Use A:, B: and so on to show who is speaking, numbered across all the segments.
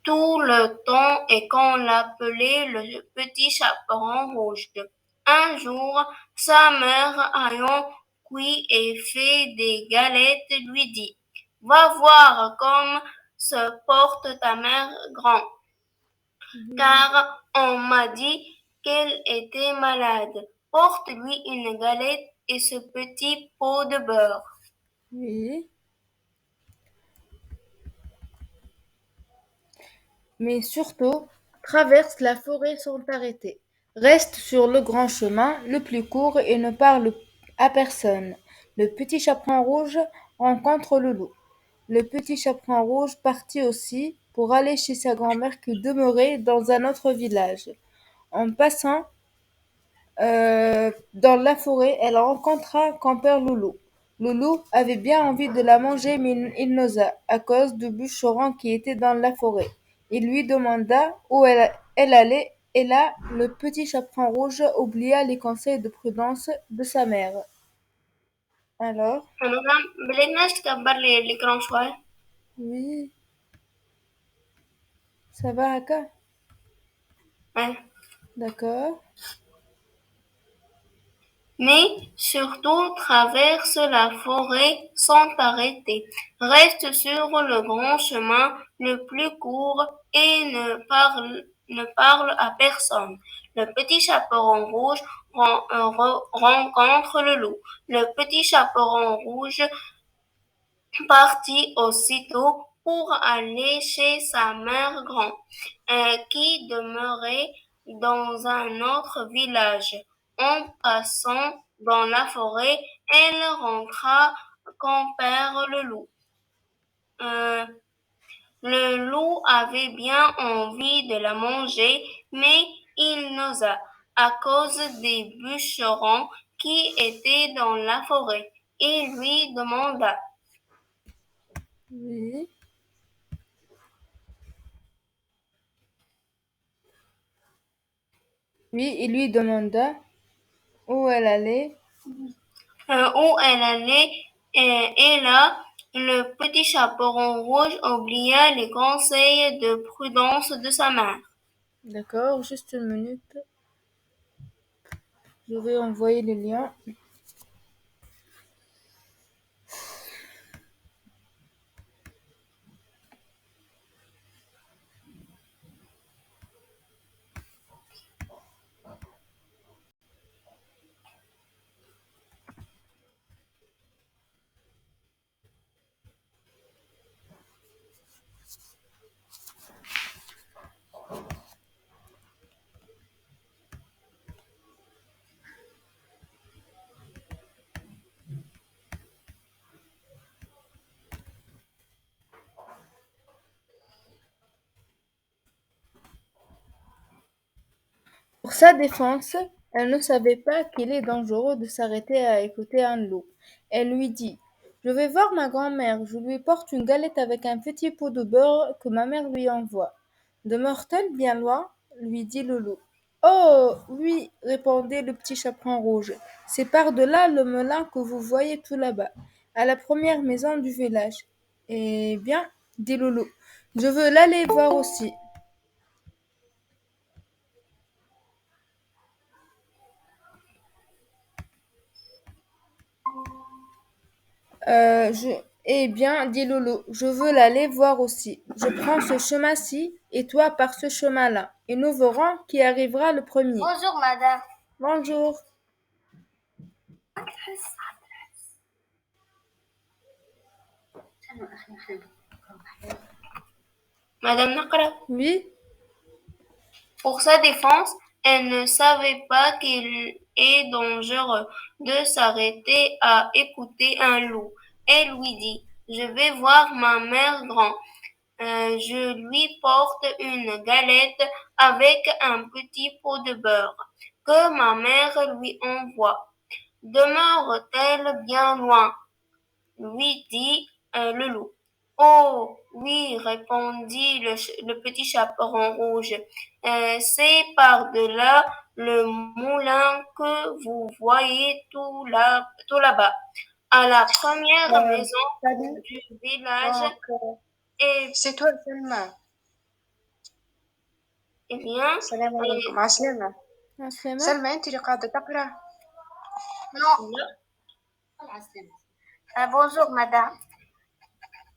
A: tout le temps et qu'on l'appelait le petit chaperon rouge. Un jour, sa mère, ayant cuit et fait des galettes, lui dit: Va voir comme se porte ta mère grand, car on m'a dit qu'elle était malade. Porte-lui une galette et ce petit pot de beurre.
B: Oui. Mais surtout, traverse la forêt sans t'arrêter. Reste sur le grand chemin, le plus court, et ne parle à personne. Le petit chaperon rouge rencontre le loup. Le petit chaperon rouge partit aussi pour aller chez sa grand-mère qui demeurait dans un autre village. En passant dans la forêt, elle rencontra Compère Loulou. Loulou avait bien envie de la manger, mais il n'osa, à cause du bûcheron qui était dans la forêt. Il lui demanda où elle allait, et là, le petit chaperon rouge oublia les conseils de prudence de sa mère. Alors,
A: Madame, بلادنا تكبر لي l'écran شوي.
B: oui, ça va, Aka?
A: Ouais.
B: D'accord.
A: Mais surtout traverse la forêt sans t'arrêter. Reste sur le grand chemin le plus court et ne parle à personne. Le petit chaperon rouge rencontre le loup. Le petit chaperon rouge partit aussitôt pour aller chez sa mère grand, qui demeurait dans un autre village. En passant dans la forêt, elle rentra compère le loup. Euh, le loup avait bien envie de la manger, mais il n'osa à cause des bûcherons qui étaient dans la forêt. Il lui demanda:
B: Oui. Oui, il lui demanda où elle allait.
A: Où elle allait, et là, le petit chaperon rouge oublia les conseils de prudence de sa mère.
B: D'accord, juste une minute. Je vais envoyer le lien. Pour sa défense, elle ne savait pas qu'il est dangereux de s'arrêter à écouter un loup. Elle lui dit: Je vais voir ma grand-mère, je lui porte une galette avec un petit pot de beurre que ma mère lui envoie. Demeure-t-elle bien loin? Lui dit le loup. Oh, oui, répondait le petit chaperon rouge. C'est par-delà le melon que vous voyez tout là-bas, à la première maison du village. Eh bien, dit le loup, je veux l'aller voir aussi. Eh bien, dit Lolo, je veux l'aller voir aussi. Je prends ce chemin-ci et toi par ce chemin-là. Et nous verrons qui arrivera le premier.
A: Bonjour madame.
B: Bonjour.
A: Madame Nakra.
B: Oui,
A: Pour sa défense, elle ne savait pas qu'il est dangereux de s'arrêter à écouter un loup. Elle lui dit: Je vais voir ma mère grand. Je lui porte une galette avec un petit pot de beurre que ma mère lui envoie. Demeure-t-elle bien loin? Lui dit le loup. Oh oui, répondit le petit chaperon rouge. C'est par-delà le moulin que vous voyez tout là-bas, à la première maison
B: salut.
A: du village.
B: Donc,
A: Et
B: c'est toi seulement.
A: Eh bien,
C: السلام عليكم. عسلامة.
B: عسلامة.
C: سلمى أنت اللي قاعدة تقرا؟
A: non. Bonjour, madame.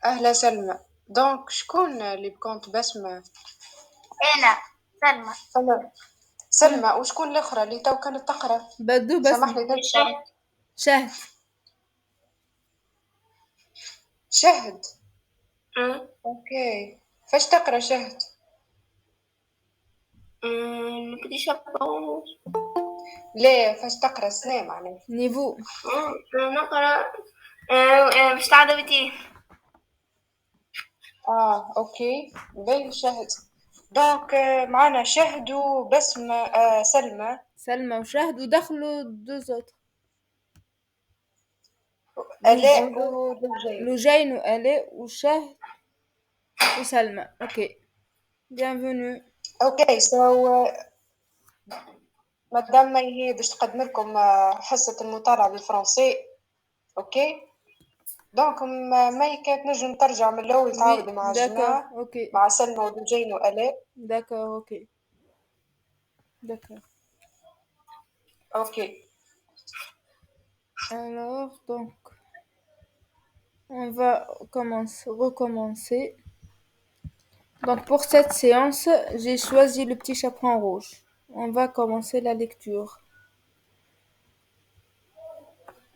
C: أهلا سلمى. دونك شكون اللي بكونت بسمة؟
A: أنا سلمى.
C: سلمى وشكون الأخرى اللي تو كانت تقرا؟
B: بدو
C: سامح
B: بسمة.
C: لي
A: شهد.
B: شهد.
C: شهد.
A: أه.
C: أوكي. فاش تقرا شهد؟
A: Le petit chaperon.
C: لا فاش تقرا سنة معناها.
B: نيفو.
A: نقرأ باش تعدوتي.
C: أوكي باهي شهد. دونك معنا شهد وبسمة سلمى.
B: سلمى وشهد ودخلوا دو زوتر.
C: آلاء ولجين.
B: لجين وآلاء وشهد وسلمى. اوكي. bienvenue.
C: أوكي مادام هي باش تقدم لكم حصة المطالعة بالفرنسي. أوكي دونك ماي كانت نجم ترجع من الأول تعاود مع
B: d'accord.
C: الجماعة
B: اوكي.
C: مع سلمى ودجين وآلاء.
B: d'accord. اوكي. d'accord.
C: أوكي.
B: Alors, donc, on va recommencer. Donc, pour cette séance, j'ai choisi le petit chaperon rouge. On va commencer la lecture.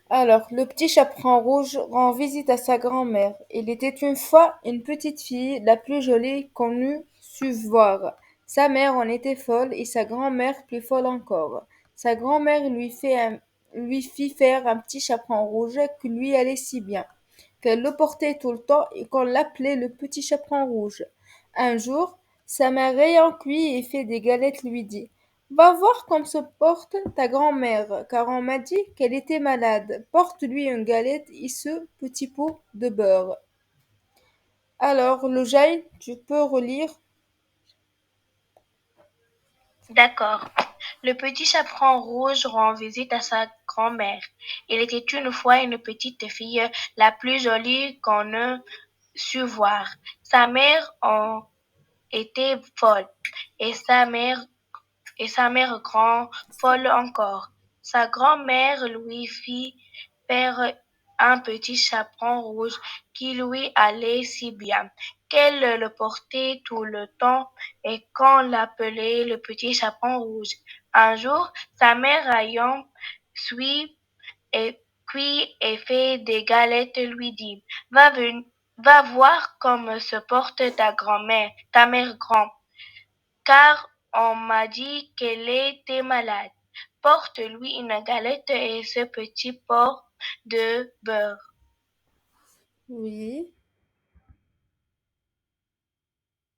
B: Alors, le petit chaperon rouge rend visite à sa grand-mère. Il était une fois une petite fille, la plus jolie qu'on eût su voir. Sa mère en était folle et sa grand-mère plus folle encore. Sa grand-mère lui fit faire un petit chaperon rouge qui lui allait si bien, qu'elle le portait tout le temps et qu'on l'appelait le petit chaperon rouge. Un jour, sa mère ayant cuit et fait des galettes lui dit: Va voir comme se porte ta grand-mère, car on m'a dit qu'elle était malade. Porte-lui une galette et ce petit pot de beurre. Alors, le Jaï, tu peux relire?
A: D'accord. Le petit chaperon rouge rend visite à sa grand-mère. Il était une fois une petite fille, la plus jolie qu'on ait su voir. Sa mère en était folle, et sa mère grand folle encore. Sa grand-mère lui fit faire un petit chaperon rouge qui lui allait si bien, qu'elle le portait tout le temps et qu'on l'appelait le petit chaperon rouge. Un jour, sa mère ayant suivi et cuit et fait des galettes lui dit: Va voir comme se porte ta grand-mère, ta mère grand, car on m'a dit qu'elle était malade. Porte-lui une galette et ce petit pot de beurre.
B: Oui.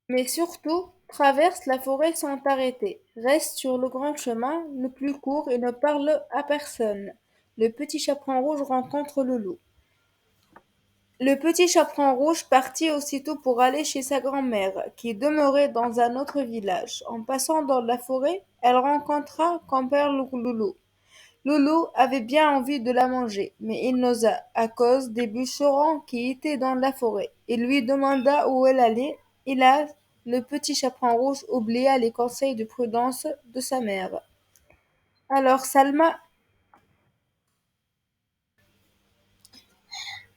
B: Mais surtout, traverse la forêt sans t'arrêter. Reste sur le grand chemin, le plus court, et ne parle à personne. Le petit chaperon rouge rencontre le loup. Le petit chaperon rouge partit aussitôt pour aller chez sa grand-mère, qui demeurait dans un autre village. En passant dans la forêt, elle rencontra compère Loulou. Loulou avait bien envie de la manger, mais il n'osa, à cause des bûcherons qui étaient dans la forêt. Il lui demanda où elle allait. Hélas, le petit chaperon rouge oublia les conseils de prudence de sa mère. Alors Salma.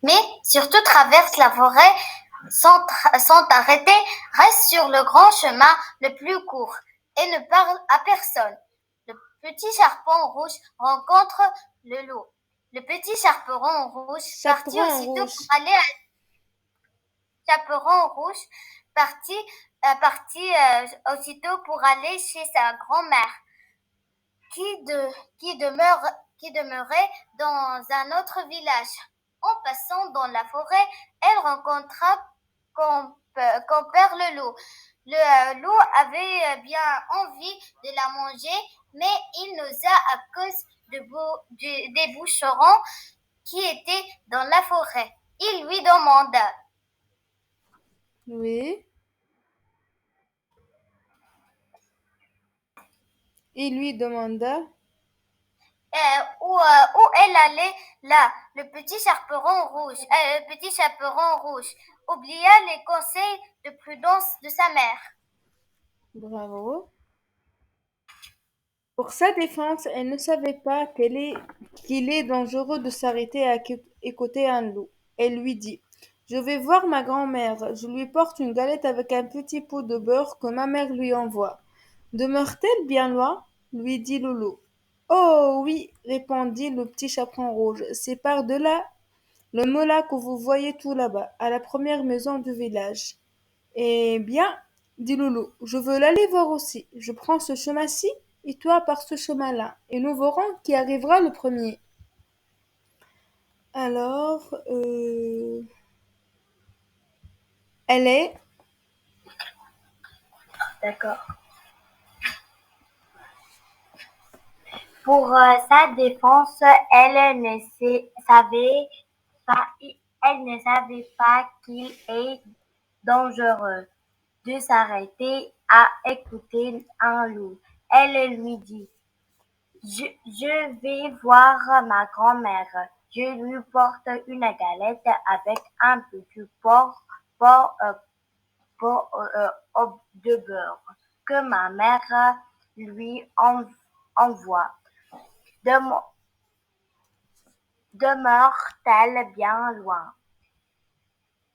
D: Mais surtout traverse la forêt sans t'arrêter, reste sur le grand chemin le plus court et ne parle à personne. Le petit chaperon rouge rencontre le loup. Le petit chaperon rouge partit aussitôt pour aller aussitôt pour aller chez sa grand-mère, qui demeurait dans un autre village. En passant dans la forêt, elle rencontra compère le loup. Le loup avait bien envie de la manger, mais il n'osa à cause des bûcherons qui étaient dans la forêt. Il lui demanda.
B: Oui. Il lui demanda.
D: Où elle allait là, le petit chaperon rouge oublia les conseils de prudence de sa mère.
B: Bravo. Pour sa défense, elle ne savait pas qu'il est dangereux de s'arrêter à écouter un loup. Elle lui dit: Je vais voir ma grand-mère. Je lui porte une galette avec un petit pot de beurre que ma mère lui envoie. Demeure-t-elle bien loin? Lui dit le loup. Oh oui, répondit le petit chaperon rouge. C'est par delà le mola que vous voyez tout là-bas, à la première maison du village. Eh bien, dit Loulou, je veux l'aller voir aussi. Je prends ce chemin-ci et toi par ce chemin-là, et nous verrons qui arrivera le premier. Alors, elle est.
D: D'accord. Pour sa défense, elle ne savait pas qu'il est dangereux de s'arrêter à écouter un loup. Elle lui dit: je vais voir ma grand-mère. Je lui porte une galette avec un petit pot de beurre que ma mère lui envoie. Demeure-t-elle bien loin?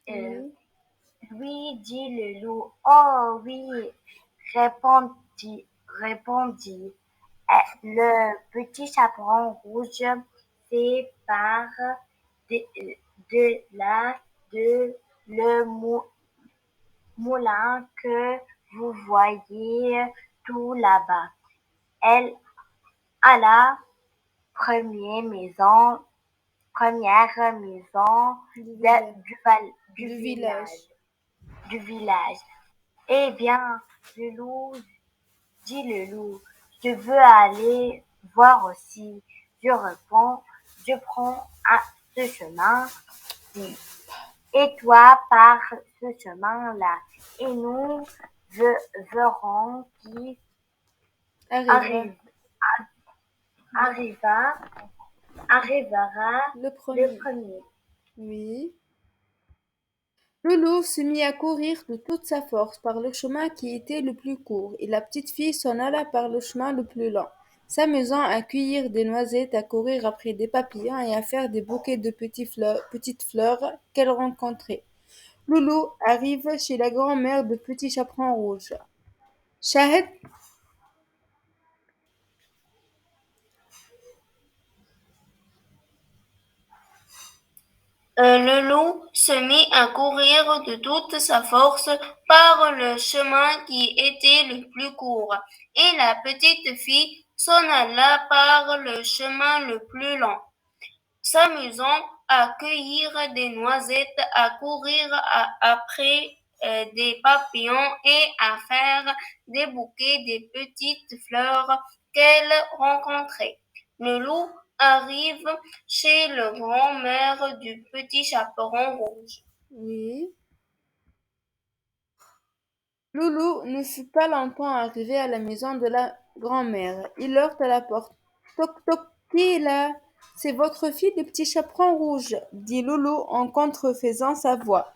D: Lui dit le loup. Oh oui, répondit le petit chaperon rouge. C'est par de le moulin que vous voyez tout là-bas. Elle à la première maison du village. Eh bien, le loup dit le loup, je veux aller voir aussi. Je réponds, je prends ce chemin et toi par ce chemin-là. Et nous verrons qui arrivera
B: Le
D: le
B: premier.
D: premier.
B: Oui. Le loup se mit à courir de toute sa force par le chemin qui était le plus court, et la petite fille s'en alla par le chemin le plus lent, s'amusant à cueillir des noisettes, à courir après des papillons et à faire des bouquets de petites fleurs qu'elle rencontrait. Le loup arrive chez la grand-mère de Petit Chaperon Rouge. Shahid,
A: Le loup se mit à courir de toute sa force par le chemin qui était le plus court, et la petite fille s'en alla par le chemin le plus lent, s'amusant à cueillir des noisettes, à courir après des papillons et à faire des bouquets de petites fleurs qu'elle rencontrait. Le loup arrive chez le grand-mère du petit chaperon rouge.
B: oui. Loulou ne fut pas longtemps arrivé à la maison de la grand-mère. Il heurte à la porte. Toc toc, qui est là? C'est votre fille de Petit Chaperon Rouge, dit Loulou en contrefaisant sa voix.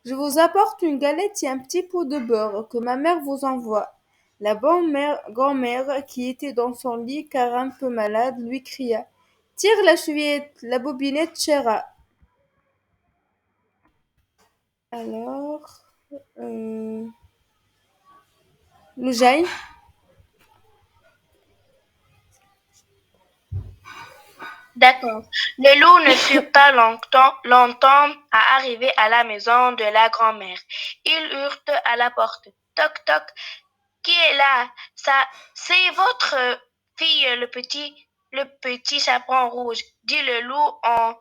B: Je vous apporte une galette et un petit pot de beurre que ma mère vous envoie. La bonne grand-mère, qui était dans son lit car un peu malade, lui cria: Tire la chevillette, la bobinette chera. Alors, Loujaï,
E: D'accord. Le loup ne fut pas longtemps à arriver à la maison de la grand-mère. Il hurle à la porte. Toc toc. Qui est là? Ça, c'est votre fille, le petit chaperon rouge, dit le loup en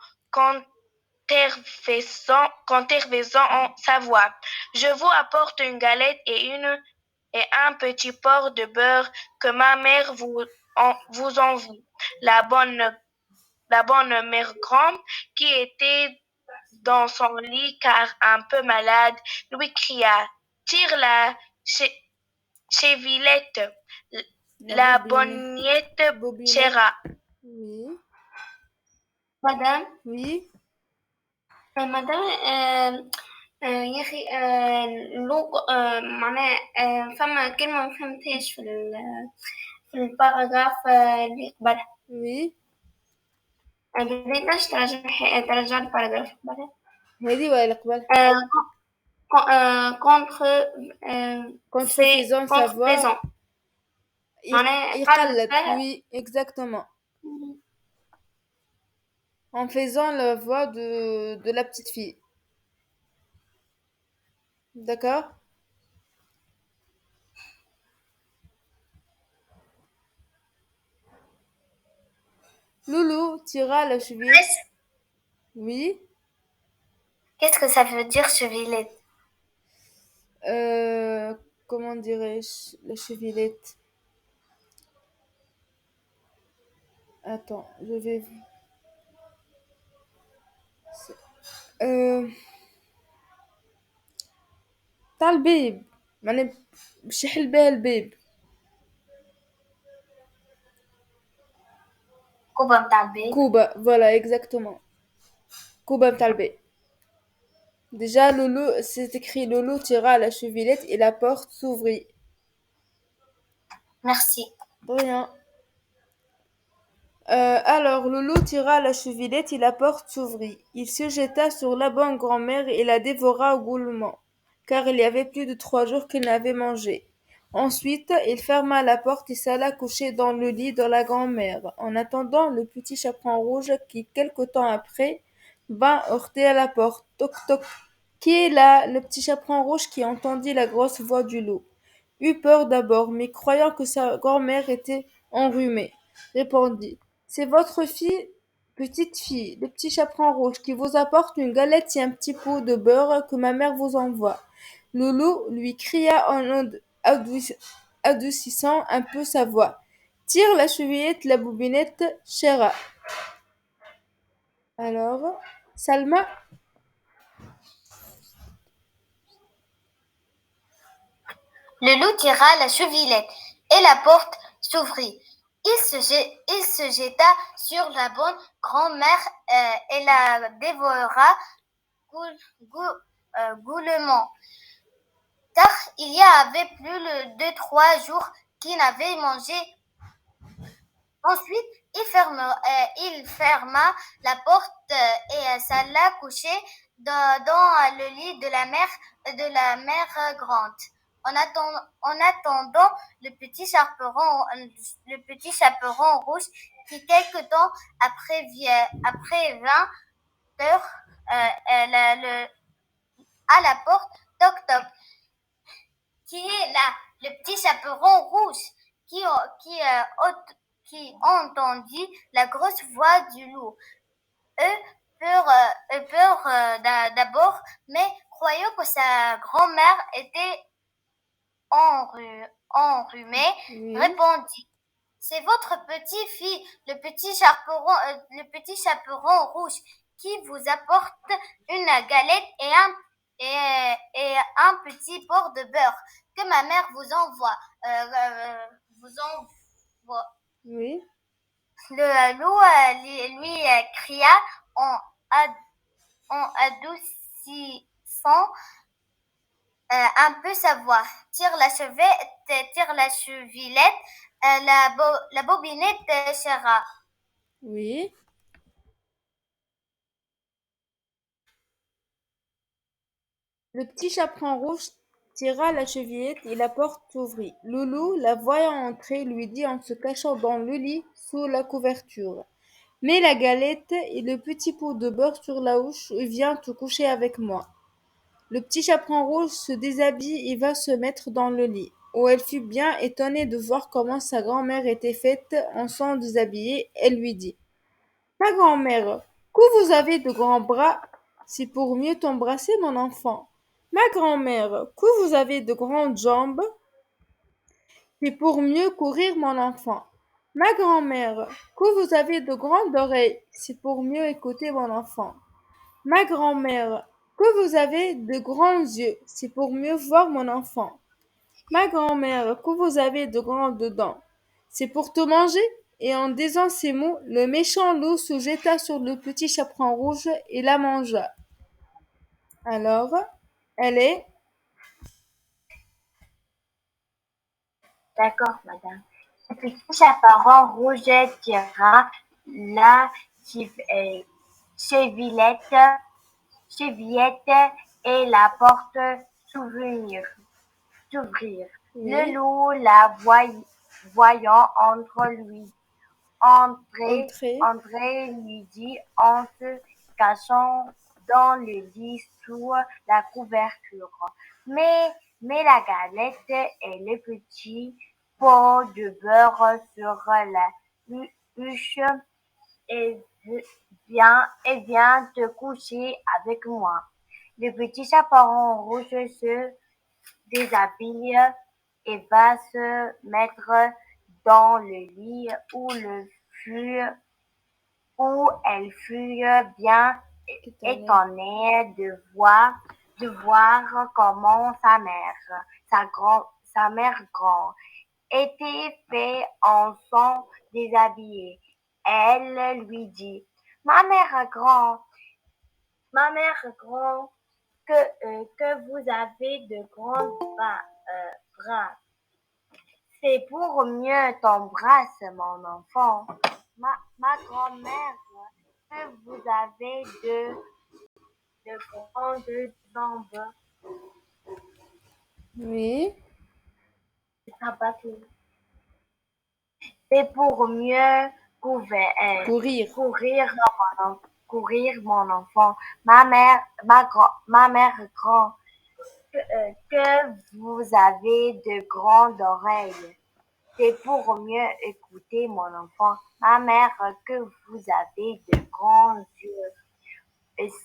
E: contervaisant en sa voix. Je vous apporte une galette et un petit pot de beurre que ma mère vous envoie. La bonne mère grande, qui était dans son lit car un peu malade, lui cria: Tire la chevillette, la bonnette chera.
B: oui,
A: Madame,
B: oui,
A: madame, يا أخي اللو معناها فما كلمة مفهمتهاش في الباراجراف اللي قبلها.
B: Oui.
A: بديتش ترجع الباراجراف قبلها.
B: هذه ولا اللي قبلها؟ Contrefaisant savoir. يقلد. Oui, exactement. En faisant la voix de la petite fille. D'accord? Loulou tira la chevillette. Oui.
D: Qu'est-ce que ça veut dire chevillette?
B: Comment dirais-je la chevillette? Attends, je vais... تاع البيب معناها باش يحل بها البيب.
D: كوبا متاع البيب.
B: كوبا voilà exactement. كوبا متاع البيب. Déjà Loulou, c'est écrit Loulou tira la chevillette et la porte s'ouvrit.
D: Merci.
B: De rien. Alors Loulou tira la chevillette et la porte s'ouvrit. Il se jeta sur la bonne grand-mère et la dévora au goulement, car il y avait plus de 3 jours qu'il n'avait mangé. Ensuite, il ferma la porte et s'alla coucher dans le lit de la grand-mère, en attendant le petit chaperon rouge qui, quelque temps après, vint heurter à la porte. Toc toc. Qui est là? Le petit chaperon rouge qui entendit la grosse voix du loup. Eut peur d'abord, mais croyant que sa grand-mère était enrhumée, répondit: C'est votre fille, petite fille, le petit chaperon rouge, qui vous apporte une galette et un petit pot de beurre que ma mère vous envoie. Le loup lui cria en adoucissant un peu sa voix: Tire la chevillette, la bobinette, chéra. Alors, Salma.
D: Le loup tira la chevillette et la porte s'ouvrit. Il se jeta sur la bonne grand-mère et la dévora goulûment, car il y avait plus de 3 jours qu'il n'avait mangé. Ensuite, il ferma la porte et s'alla coucher dans le lit de la mère grande. En attendant le petit chaperon rouge qui quelque temps après 20 heures à la porte, toc toc. Qui est là? Le petit chaperon rouge qui entendit la grosse voix du loup. Peur d'abord, mais croyant que sa grand-mère était enrhumée, répondit: C'est votre petite fille, le petit chaperon rouge, qui vous apporte une galette et un petit pot de beurre que ma mère vous envoie.
B: Oui.
D: Le loup lui cria en adoucissant un peu sa voix: Tire la chevillette, la bobinette, chéra.
B: Oui. Le petit chaperon rouge tira la chevillette et la porte s'ouvrit. Loulou, la voyant entrer, lui dit en se cachant dans le lit sous la couverture: Mets la galette et le petit pot de beurre sur la houche et viens te coucher avec moi. Le petit chaperon rouge se déshabille et va se mettre dans le lit, où elle fut bien étonnée de voir comment sa grand-mère était faite en s'en déshabiller. Elle lui dit: Ma grand-mère, que vous avez de grands bras, c'est pour mieux t'embrasser, mon enfant. Ma grand-mère, que vous avez de grandes jambes, c'est pour mieux courir, mon enfant. Ma grand-mère, que vous avez de grandes oreilles, c'est pour mieux écouter, mon enfant. Ma grand-mère, que vous avez de grands yeux, c'est pour mieux voir, mon enfant. Ma grand-mère, que vous avez de grandes dents, c'est pour te manger. Et en disant ces mots, le méchant loup se jeta sur le petit chaperon rouge et la mangea. Alors, Elle est
D: D'accord, madame. Le petit chaperon rouge tira la chevillette, chevillette et la porte s'ouvrir. Le
B: oui,
D: loup, la voyant
B: entrée.
D: André lui dit en se cachant dans le lit sous la couverture. Mais la galette et le petit pot de beurre sur la huche et viens te coucher avec moi. Le petit chaperon rouge se déshabille et va se mettre dans le lit où elle fut bien étonnée de voir comment sa mère grand, était fait en son déshabillé. Elle lui dit, ma mère grand, que vous avez de grands bras. C'est pour mieux t'embrasser, mon enfant. Ma grand-mère, que vous avez de grandes jambes.
B: Oui,
D: C'est pour mieux
B: courir.
D: courir, mon enfant. Ma mère grand, que vous avez de grandes oreilles. C'est pour mieux écouter, mon enfant. Ma mère, que vous avez de grands yeux.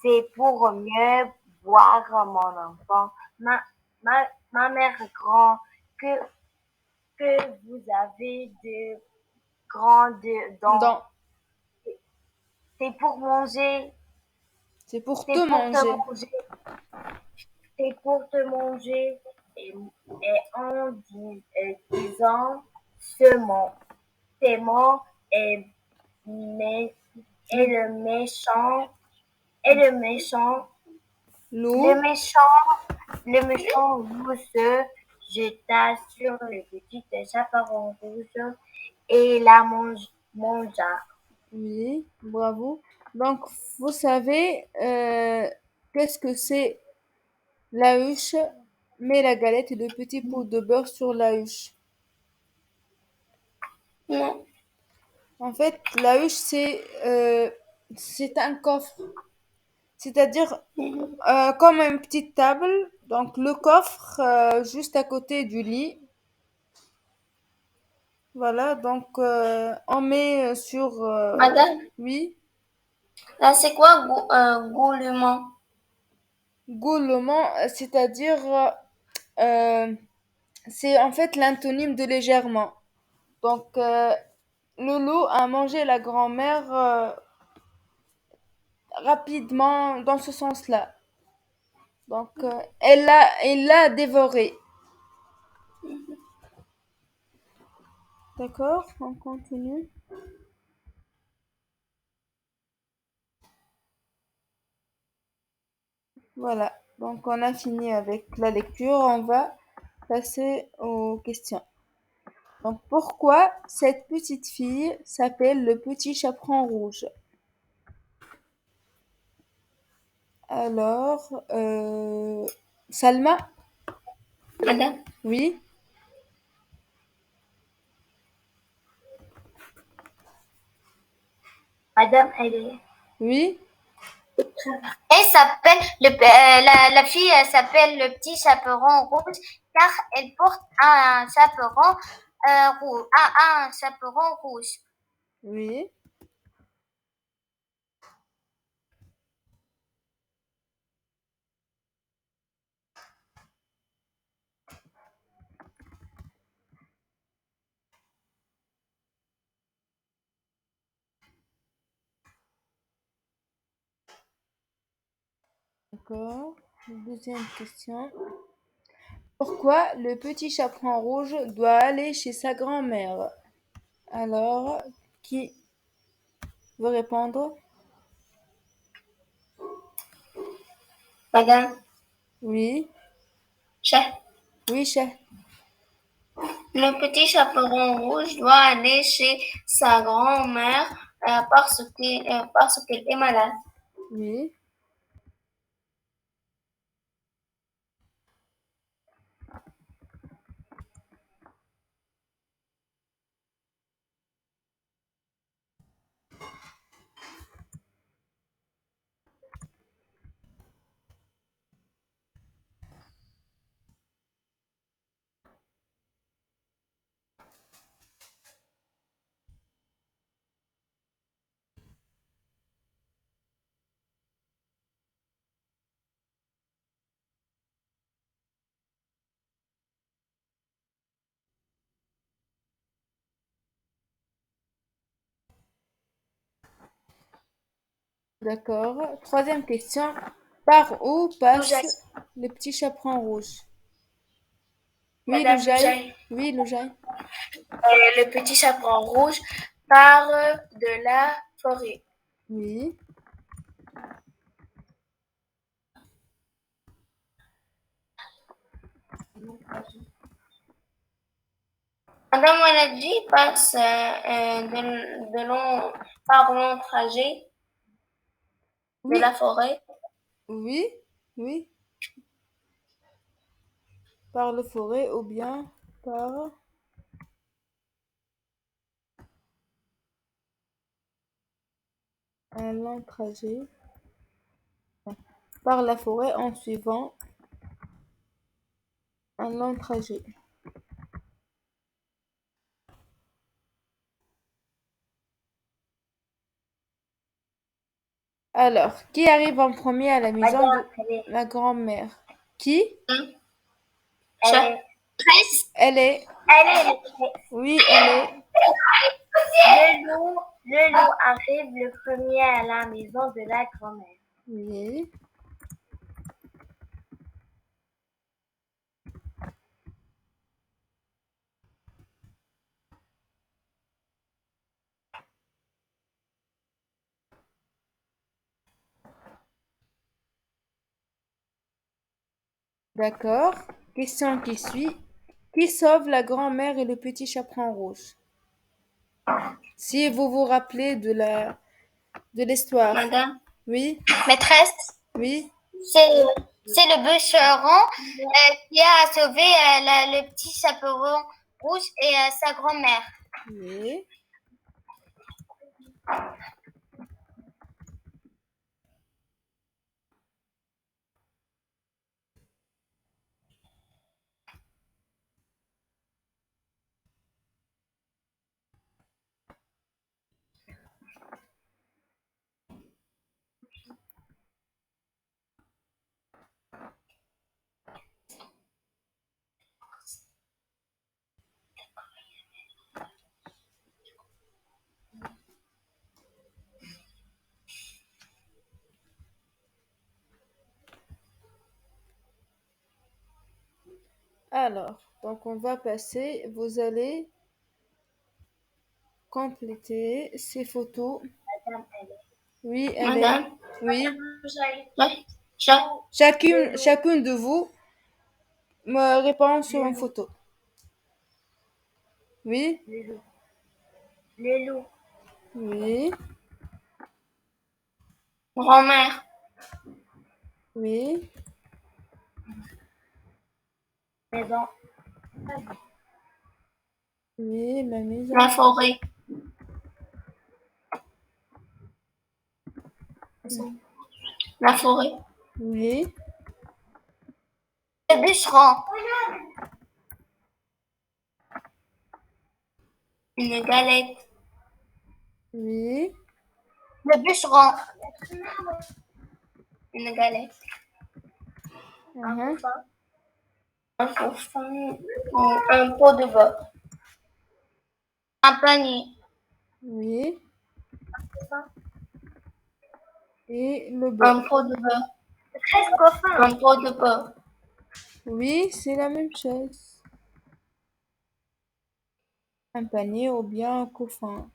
D: C'est pour mieux voir, mon enfant. Ma mère grand, que, que vous avez de grandes dents.
B: Dans.
D: C'est pour manger.
B: C'est pour
D: C'est
B: te
D: pour te
B: manger.
D: manger. C'est pour te manger. Et en disant ces mots et, mais, et le méchant, et
B: Loup,
D: le méchant loup se jeta sur le petit chaperon rouge et la mangea.
B: oui, bravo. Donc, vous savez, qu'est-ce que c'est la huche? Mets la galette et le petit pot de beurre sur la huche.
A: Non.
B: En fait, la huche, c'est un coffre. C'est-à-dire comme une petite table. Donc, le coffre juste à côté du lit. Voilà, donc on met sur...
A: Madame,
B: oui,
A: là, c'est quoi goulement?
B: gaulement, c'est-à-dire... euh, c'est en fait l'antonyme de légèrement. Donc, Lolo a mangé la grand-mère rapidement dans ce sens-là. Donc, elle l'a dévoré. D'accord, on continue. Voilà, donc on a fini avec la lecture. On va passer aux questions. Donc, pourquoi cette petite fille s'appelle le petit chaperon rouge? Alors, Salma,
A: Madame,
B: oui,
D: Madame, elle est.
B: oui,
D: La fille elle s'appelle le petit chaperon rouge car elle porte un chaperon rouge, un chaperon rouge.
B: oui. D'accord. Deuxième question. Pourquoi le petit chaperon rouge doit aller chez sa grand-mère? Alors, qui veut répondre?
A: madame,
B: Oui.
A: Chat.
B: Oui, chat.
A: Le petit chaperon rouge doit aller chez sa grand-mère parce qu'elle est malade.
B: Oui. D'accord. Troisième question. Par où passe
A: Loujaï.
B: le petit chaperon rouge? Oui,
A: Madame
B: Loujaï.
A: Loujaï.
B: Oui, Loujaï.
A: Le petit chaperon rouge part de la forêt.
B: Oui.
A: Madame Wanadji passe par long trajet de
B: Oui.
A: la forêt.
B: Oui. Oui. Par le forêt ou bien par un long trajet. Par la forêt en suivant un long trajet. Alors, qui arrive en premier à la maison de la grand-mère? Qui?
A: Chat.
B: Elle est.
D: Elle est
B: Oui, elle est.
D: le loup arrive le premier à la maison de la grand-mère.
B: Oui. D'accord. Question qui suit. Qui sauve la grand-mère et le petit chaperon rouge? Si vous vous rappelez de l'histoire.
A: Madame.
B: Oui,
D: Maîtresse,
B: oui,
D: c'est le bûcheron qui a sauvé le petit chaperon rouge et sa grand-mère.
B: oui. Alors, donc on va passer. Vous allez compléter ces photos. Oui, elle est.
A: Madame.
B: Oui.
A: Chat.
B: Chacune de vous me répond sur une photo. Oui,
D: Le loup.
B: oui,
A: Grand-mère.
B: oui,
D: Maison.
B: oui, la maison.
A: La forêt. La forêt.
B: Oui,
D: Le bûcheron.
A: Une galette.
B: oui,
D: Le bûcheron.
A: Une galette.
B: mhm,
A: Un coussin. Un pot de beurre.
D: Un panier.
B: oui. Et le
A: Un
B: beurre.
A: pot de beurre.
D: Presque
A: Un pot de beurre.
B: Oui, c'est la même chose. Un panier ou bien un couffin.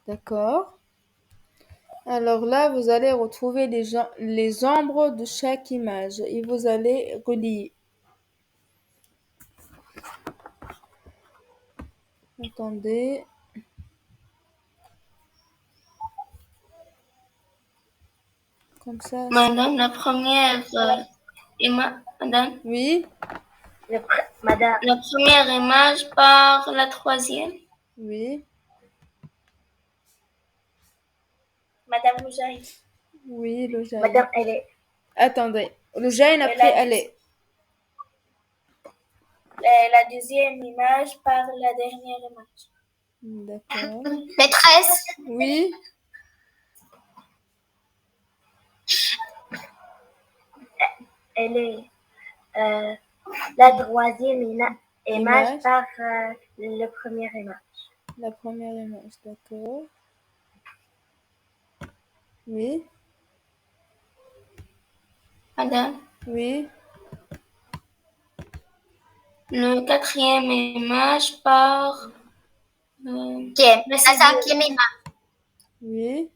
B: D'accord. Alors là, vous allez retrouver les ombres de chaque image et vous allez relier. Attendez. Comme ça.
A: Madame, la première Madame,
B: Oui,
D: Madame,
A: la première image par la troisième.
B: oui,
E: Madame Roujaï.
B: oui, le jaune.
D: Madame, elle est.
B: Attendez. Le jaune après, allez.
E: La deuxième image par la dernière image.
B: D'accord.
D: Maîtresse,
B: Oui,
D: elle est la troisième image
B: Image.
D: par le premier image.
B: la première image, d'accord. Oui,
A: Madame,
B: oui,
A: le quatrième image par
D: La cinquième image.
B: oui,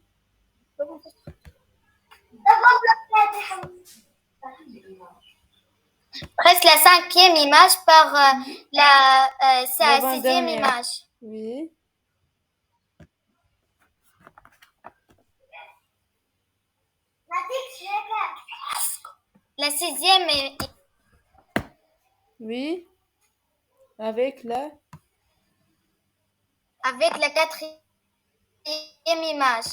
D: Presque la cinquième image par la sixième
B: L'avant-dernière.
D: image.
B: oui,
D: La sixième
B: oui. Avec la.
D: avec la quatrième image.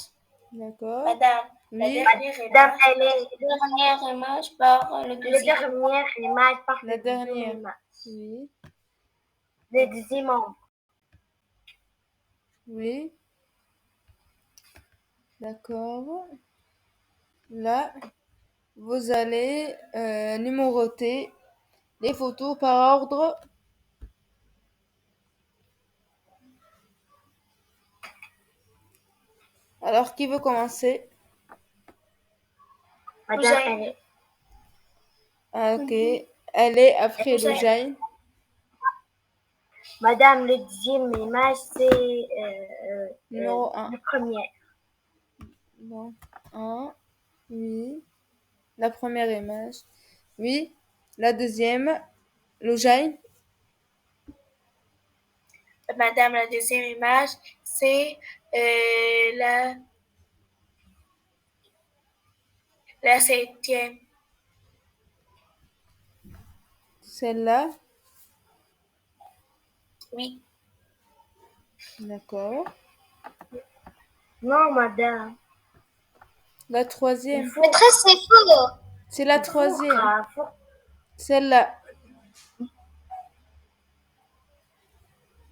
B: D'accord.
E: Madame,
B: Oui,
E: la dernière image.
D: Madame, elle est
A: dernière image par le
D: la
A: deuxième.
D: dernière image par
B: la
D: le deuxième
B: dernière.
D: image.
B: Oui,
D: Le deuxième membre.
B: oui. D'accord. Là, vous allez numéroter les photos par ordre. Alors, qui veut commencer?
D: Madame, elle est.
B: Ah, ok. Elle est après le jaune.
D: Madame, le deuxième image, c'est
B: Numéro 1.
D: le premier.
B: Donc, 1. Oui. La première image. Oui. La deuxième. Le jaune.
E: Madame, la deuxième image, c'est la septième.
B: Celle-là.
E: Oui.
B: D'accord.
D: Non, madame.
B: La troisième.
D: Maîtresse, c'est faux.
B: C'est la troisième.
D: Faux.
B: Celle-là.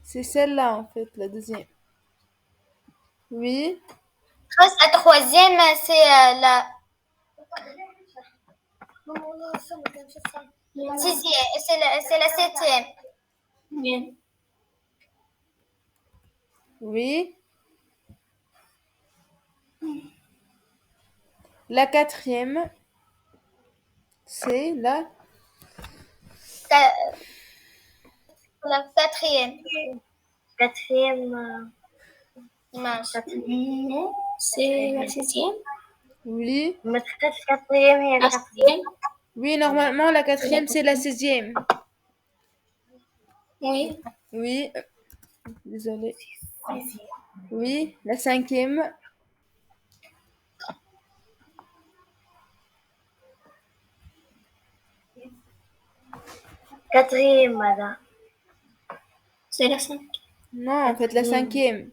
B: C'est celle-là, en fait, la deuxième. Oui.
D: La troisième, c'est la sixième. C'est la septième.
A: Bien.
B: Oui. La quatrième. C'est la.
D: La quatrième. Quatrième image.
A: Non, c'est la sixième.
B: Oui.
D: Maîtresse, quatrième et
A: La sixième.
B: Oui, normalement, la quatrième, c'est la 6e.
A: Oui.
B: Oui. Désolée. Oui, la 5e.
D: Quatrième, madame.
A: C'est la cinquième.
B: Non, en fait, la 5e.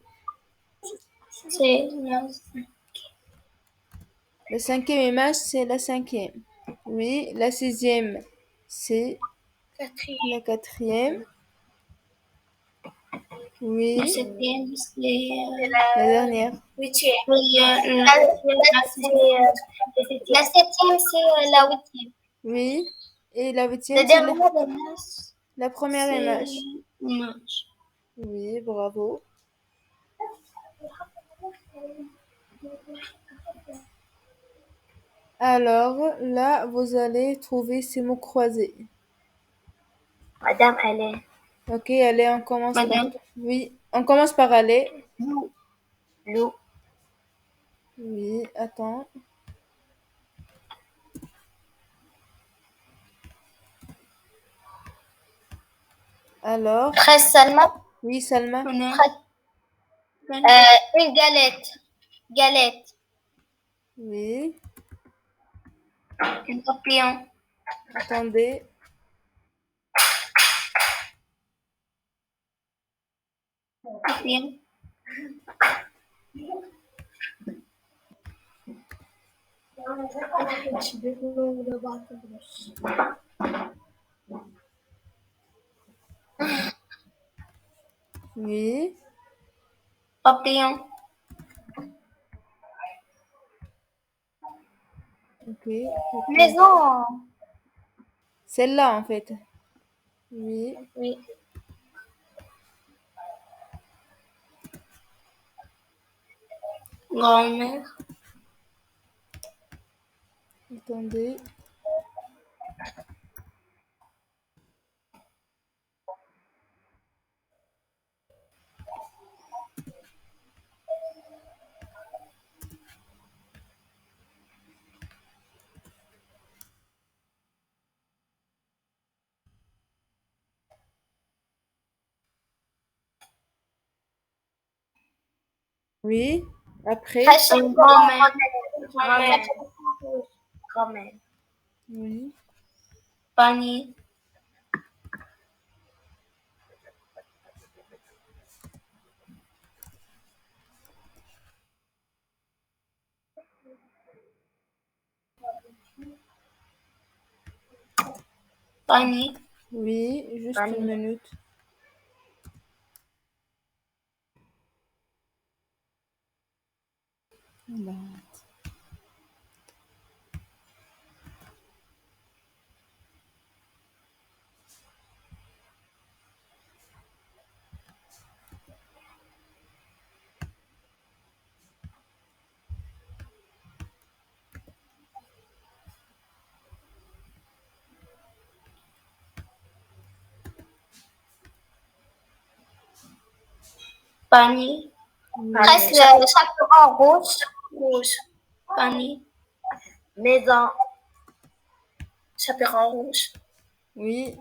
A: C'est la
B: La 5e image, c'est la 5e. Oui, la 6e, c'est la 4e. Oui,
A: septième, c'est
B: la dernière.
E: Huitième.
D: La septième, c'est la huitième.
B: Oui, et la 8e,
D: La
B: c'est
D: dernière
B: la première image.
A: image.
B: Oui, bravo. Alors, là, vous allez trouver ces mots croisés.
D: Madame, elle est.
B: Ok, allez, on commence
A: Madame.
B: par. Oui, on commence par aller.
D: Loup.
B: Oui, attends. Alors,
D: Fraise Salma.
B: oui, Salma.
D: Une galette. Galette.
B: Oui,
A: Un papillon.
B: attendez.
A: Papillon.
B: Oui,
A: Papillon.
B: ok.
D: Maison.
B: Celle-là, en fait. Oui,
D: Oui.
A: Grand-mère.
B: attendez. Oui, après.
D: Fraise
A: Grand-mère.
D: Grand-mère. Grand-mère.
B: Oui,
A: Panier. Panier.
B: oui, juste
D: Panier.
B: une minute. Voilà.
A: Panier.
D: Fraise chaperon rouge.
A: Rouge. Panier.
D: Maison.
A: Chaperon rouge.
B: Oui,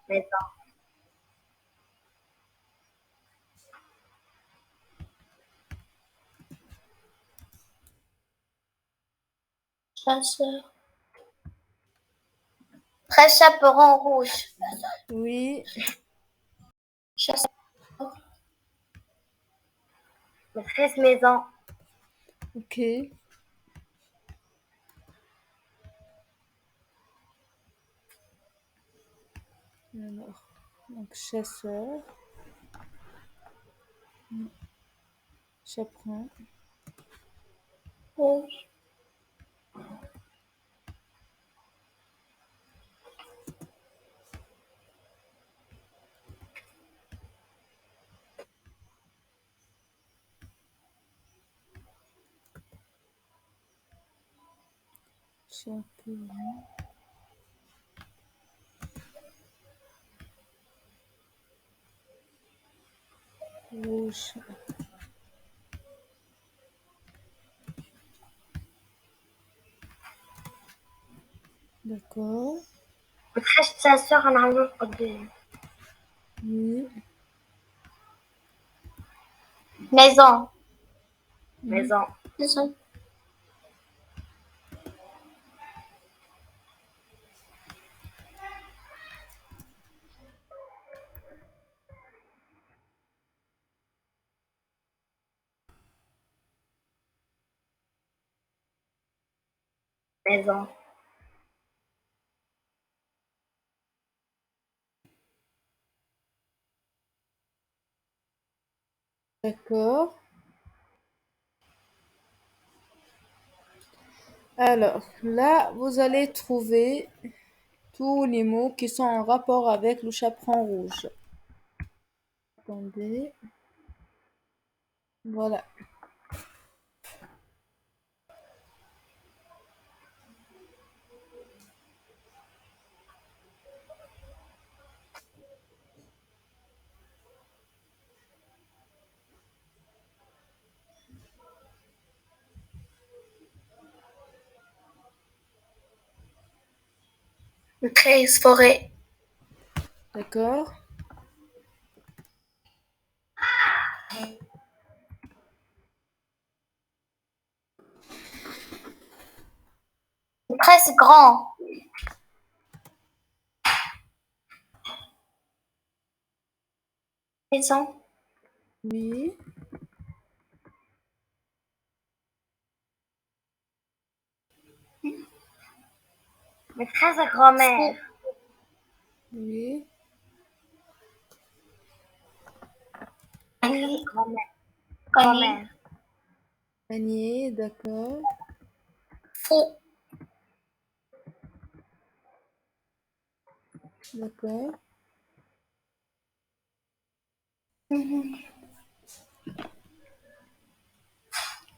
D: Maison.
A: Chasseur.
D: Fraise chaperon rouge.
B: oui,
A: Chasseur.
D: Maîtresse maison.
B: ok. Alors, donc chasseur, chaperon,
A: Rouge.
B: chaperon, rouge. D'accord.
D: Maîtresse chasseur en arrivant قدام.
B: Oui,
D: Maison. Maison.
A: Maison.
D: Maison.
B: d'accord. Alors, là, vous allez trouver tous les mots qui sont en rapport avec le chaperon rouge. Attendez. Voilà.
A: 13, forêt.
B: D'accord.
D: Très grand.
A: Maison.
B: Oui.
D: Maîtresse à grand-mère.
B: Oui.
A: Panier.
D: Grand-mère.
A: Panier.
D: Grand-mère.
B: Panier, d'accord.
A: Fou.
B: D'accord.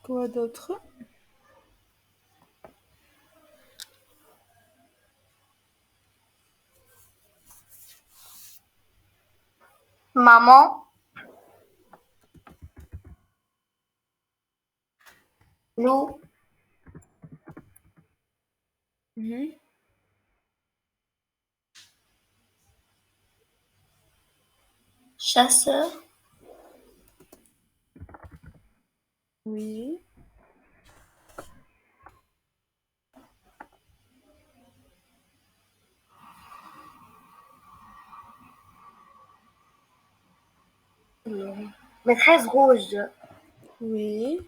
B: Quoi d'autre?
D: Maman.
A: Loup.
B: Mhm.
A: Chasseur.
B: Oui.
D: Maîtresse rouge.
B: Oui.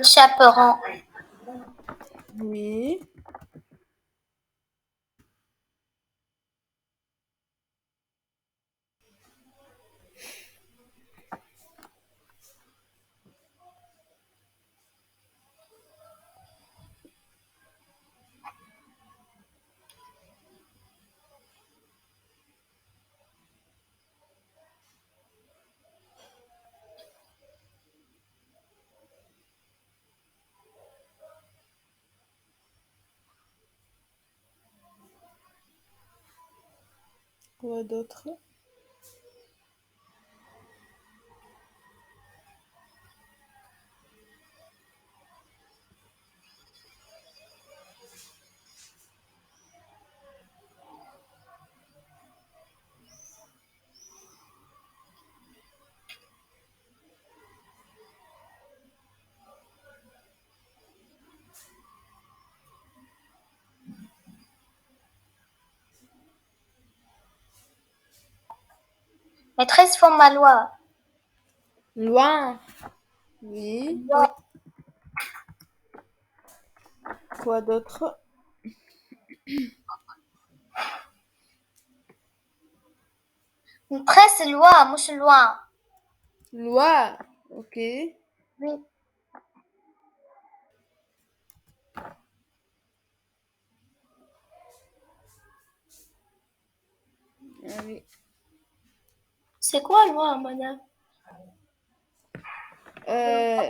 D: Chaperon.
B: Oui. Quoi d'autre?
D: Maîtresse Formalois.
B: Loin. Oui. Quoi d'autre?
D: Maîtresse loi, mouche loin.
B: Loi. Ok.
D: Oui.
B: Ah oui.
A: C'est quoi, loi, madame?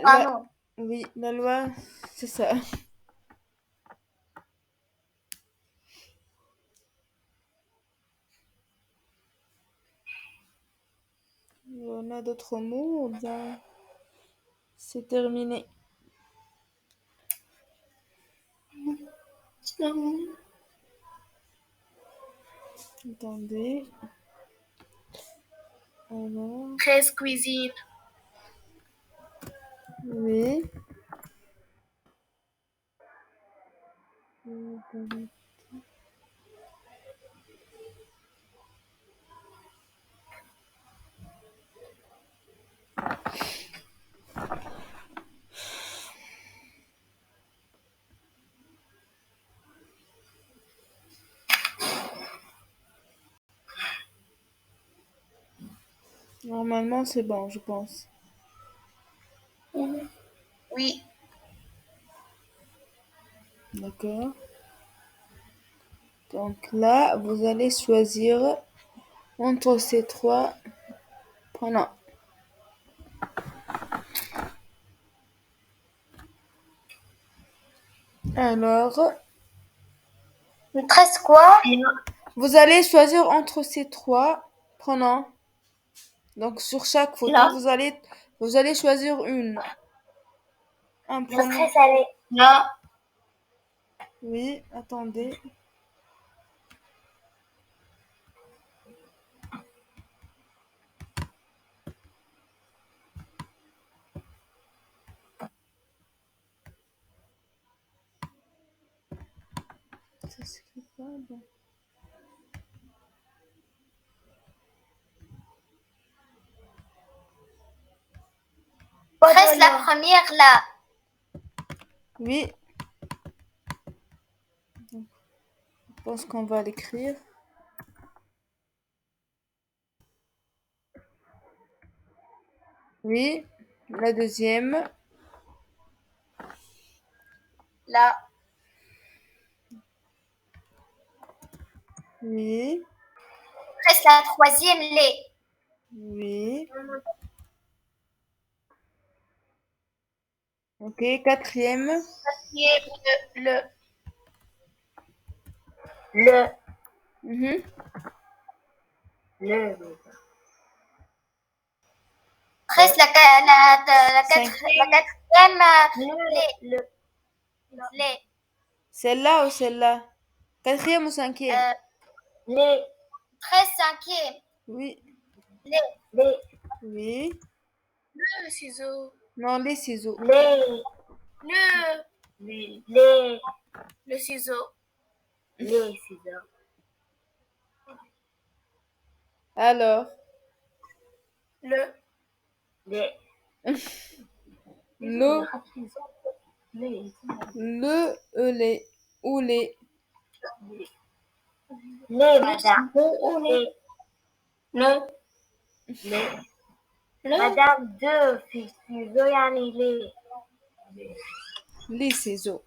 D: Pardon.
B: Oui, la loi, c'est ça. On a d'autres mots ou bien c'est terminé? Attendez. Alors,
A: 13, cuisine.
B: oui. Normalement, c'est bon, je pense.
A: Oui.
B: D'accord. Donc là, vous allez choisir entre ces trois pronoms. Alors,
D: Il te reste quoi?
B: vous allez choisir entre ces trois pronoms. Donc sur chaque photo,
A: Là.
B: vous allez choisir un
D: Le
B: pronom.
D: stress, allez.
A: Là,
B: Oui, attendez. Ça s'écrit pas, bon.
D: Presse la première là.
B: Oui. Donc, je pense qu'on va l'écrire. Oui. La deuxième.
D: Là.
B: Oui.
D: Presse la troisième les.
B: Oui. Ok, quatrième.
E: Le.
B: Mhm.
D: Presse la quatrième les.
B: Celle-là ou celle-là? Quatrième ou cinquième?
D: Les. Presse cinquième.
B: Oui.
D: Les.
B: Oui.
E: Le ciseau.
B: Non, les ciseaux.
D: Les.
E: Le ciseau.
D: Les ciseaux.
B: Alors.
E: Le.
D: Les.
B: Le, les, ou les.
D: Les, madame.
A: le,
D: Madame, deux ciseaux, yani
B: Les ciseaux.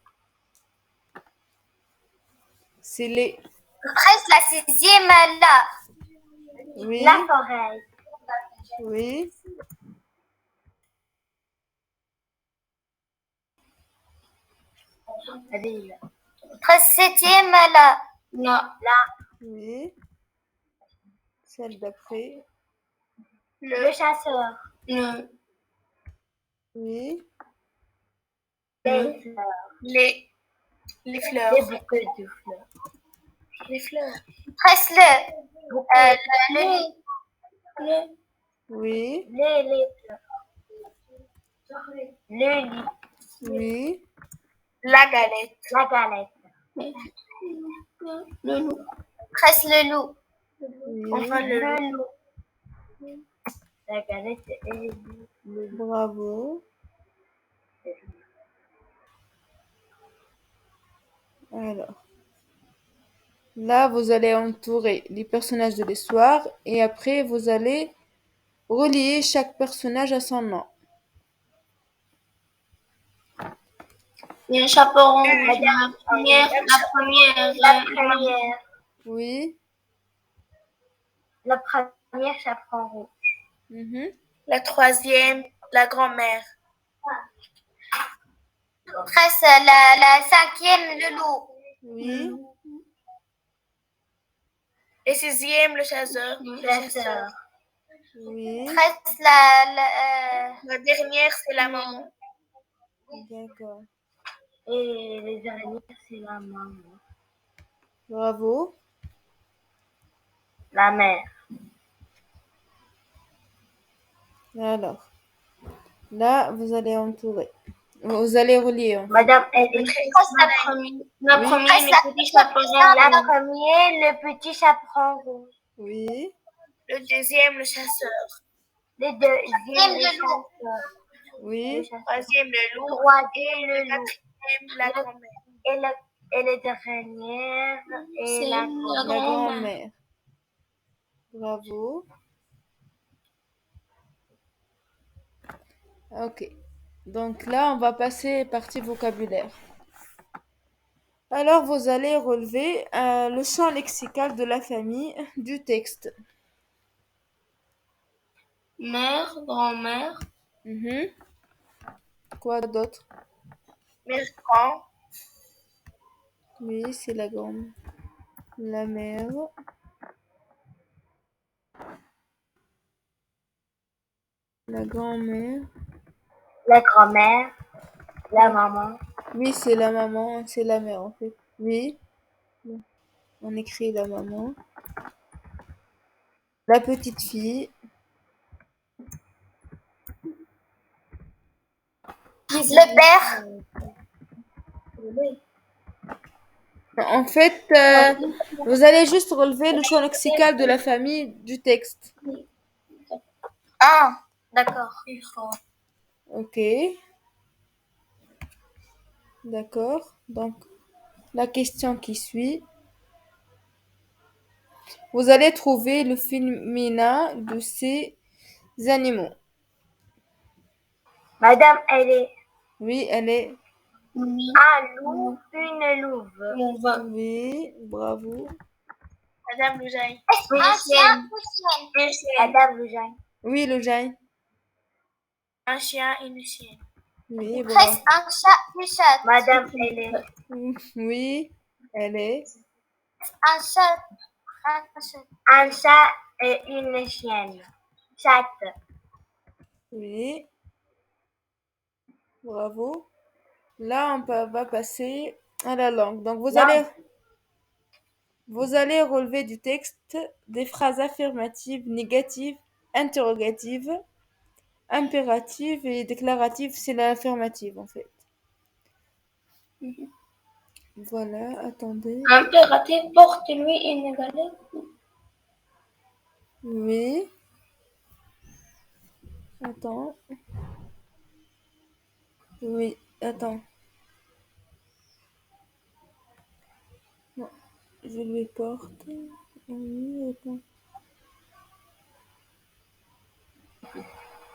B: C'est les.
D: Presse la sixième là.
B: Oui.
D: La forêt.
B: Oui.
D: Presse septième là.
A: là,
B: Oui. Celle d'après.
D: Le chasseur.
A: le,
B: Oui.
D: Les fleurs.
E: Les fleurs.
D: Les bouquets de fleurs.
E: Les fleurs.
D: Presse le
B: Oui.
D: les fleurs. Le lit.
B: Oui.
E: La galette.
D: La galette.
A: le loup,
D: Presse le loup.
B: Oui.
E: Enfin,
D: Le loup. La galette et le loup.
B: Bravo. Alors. Là, vous allez entourer les personnages de l'histoire et après, vous allez relier chaque personnage à son nom.
A: il y a un chaperon,
D: Madame,
A: la première,
B: Oui.
D: la première chaperon rouge.
B: Mhm.
E: La troisième, la grand-mère.
D: Presse la cinquième, le loup.
B: Oui.
E: Et sixième, le chasseur.
D: Chasseur.
B: Oui.
D: Presse
E: La dernière, c'est la maman.
B: D'accord.
D: et les araignées, c'est la maman.
B: Bravo.
D: La mère.
B: Alors. Là, vous allez entourer. Vous allez relier. En fait.
D: Madame, elle est
A: presse la première,
D: Presse
A: le petit chaperon
D: la
A: rouge,
D: première, le petit chaperon rouge.
B: Oui.
E: Le deuxième, le chasseur.
D: Le deuxième, le chasseur.
B: Oui.
E: Troisième, le loup.
D: Troisième,
E: Le
D: le loup.
E: quatrième, la grand-mère.
D: Et le dernière, et
A: c'est
D: la
A: la
B: La
A: grand-mère.
B: grand-mère. Bravo. Ok. Donc là, on va passer partie vocabulaire. Alors, vous allez relever le champ lexical de la famille du texte.
A: Mère, grand-mère,
B: Mhm. Quoi d'autre?
E: Mère grand,
B: Oui, c'est la grande. La mère. La grand-mère.
E: la grand-mère, la maman,
B: Oui, c'est la maman, c'est la mère en fait. Oui, on écrit la maman. La petite fille.
D: Le père,
B: En fait, vous allez juste relever le champ lexical de la famille du texte.
D: ah, d'accord.
B: Ok, d'accord. Donc, la question qui suit. Vous allez trouver le féminin de ces animaux.
E: Madame, elle est
B: Oui, elle est.
E: un loup, une louve.
B: Oui, bravo.
E: Madame Loujaille.
D: Un chien ou chienne?
E: Une chienne. Madame Loujaille.
B: Oui, le Jain.
E: Un chien, une chienne.
B: Oui, bravo.
D: Presque un chat, une chatte.
E: Madame, elle est
B: Oui, elle est.
D: Un chat, un chat.
E: un chat et une chienne. Chatte.
B: Oui, bravo. Là, va passer à la langue. Donc, vous allez relever du texte des phrases affirmatives, négatives, interrogatives, impératives et déclaratives. C'est l'affirmative, en fait. Voilà, attendez.
A: impératif, porte-lui une galette.
B: Oui. Attends. Oui, attends. Non, je lui porte. Oui, attends.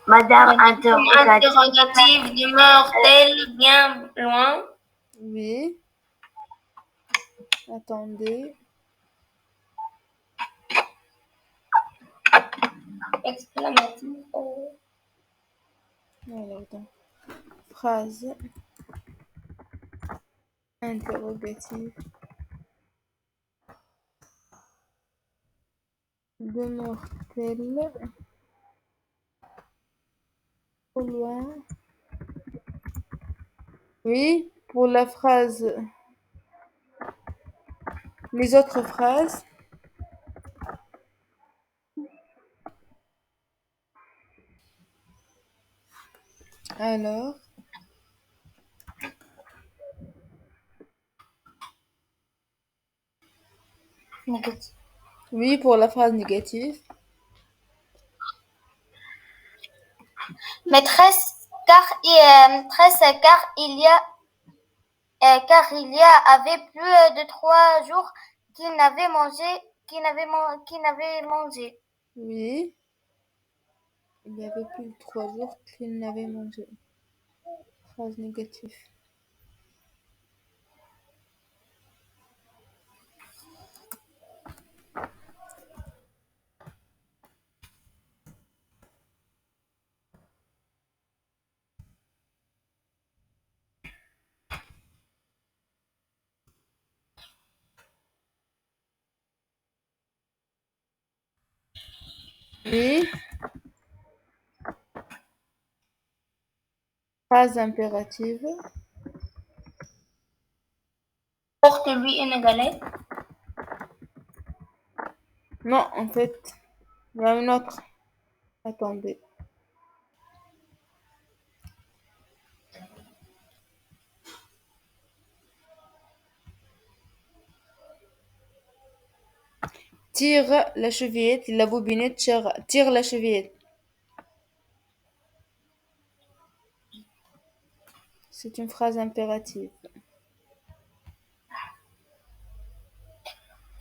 E: Madame,
A: Interrogative, demeure-t-elle bien loin?
B: Oui. Attendez.
A: Exclamative.
B: Alors, attends. Phrase interrogative. Demeure-t-elle au loin? Oui, pour la phrase. Les autres phrases. Alors.
A: Négatif.
B: Oui, pour la phrase négative.
D: Maîtresse, car il y avait plus de 3 jours qu'il n'avait mangé.
B: Oui. Il y avait plus de 3 jours qu'il n'avait mangé. Phrase négative. Oui. Phrase impérative.
A: Porte-lui une galette.
B: Non, en fait, il y a une autre. Attendez. Tire la chevillette, la bobinette, tire la chevillette. C'est une phrase impérative.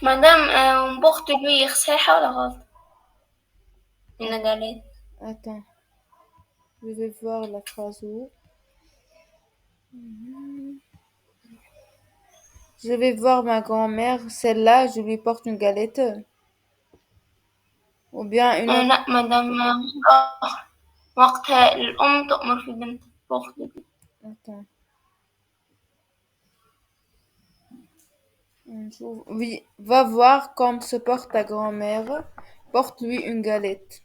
A: Madame, porte-lui صحيحة ولا غلط؟ Une galette.
B: Attends. Je vais voir la phrase où. Je vais voir ma grand-mère, celle-là, je lui porte une galette. Ou bien une autre.
A: لا مدام وقتها الأم تؤمر في البنت بأخذ.
B: Attends. Oui, va voir comme se porte ta grand-mère. Porte-lui une galette.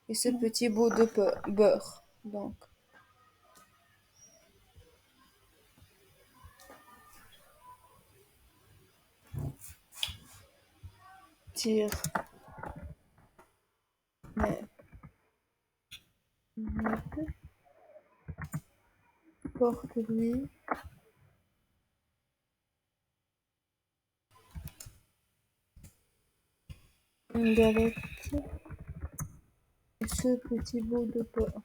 B: Et ce petit bout de beurre. Donc, tire. Mais, porte-lui une galette. Et ce petit bout de beurre.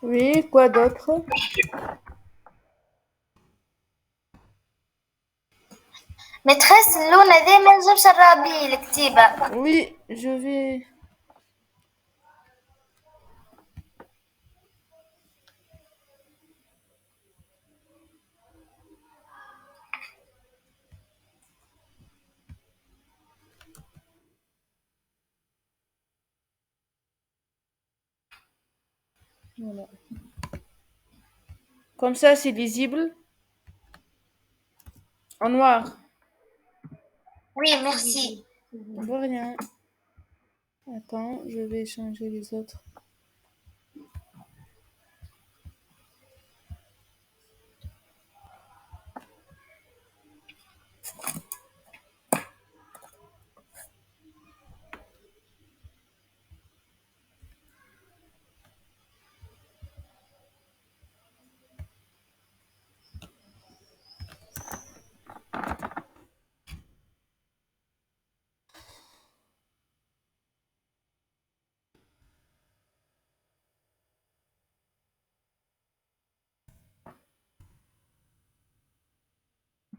B: Oui, quoi d'autre?
D: مترس لونا دايما جاب شرابي الكتيبة.
B: Oui, je vais. Voilà. Comme ça, c'est lisible. En noir.
D: Oui, merci.
B: De rien. Attends, je vais changer les autres.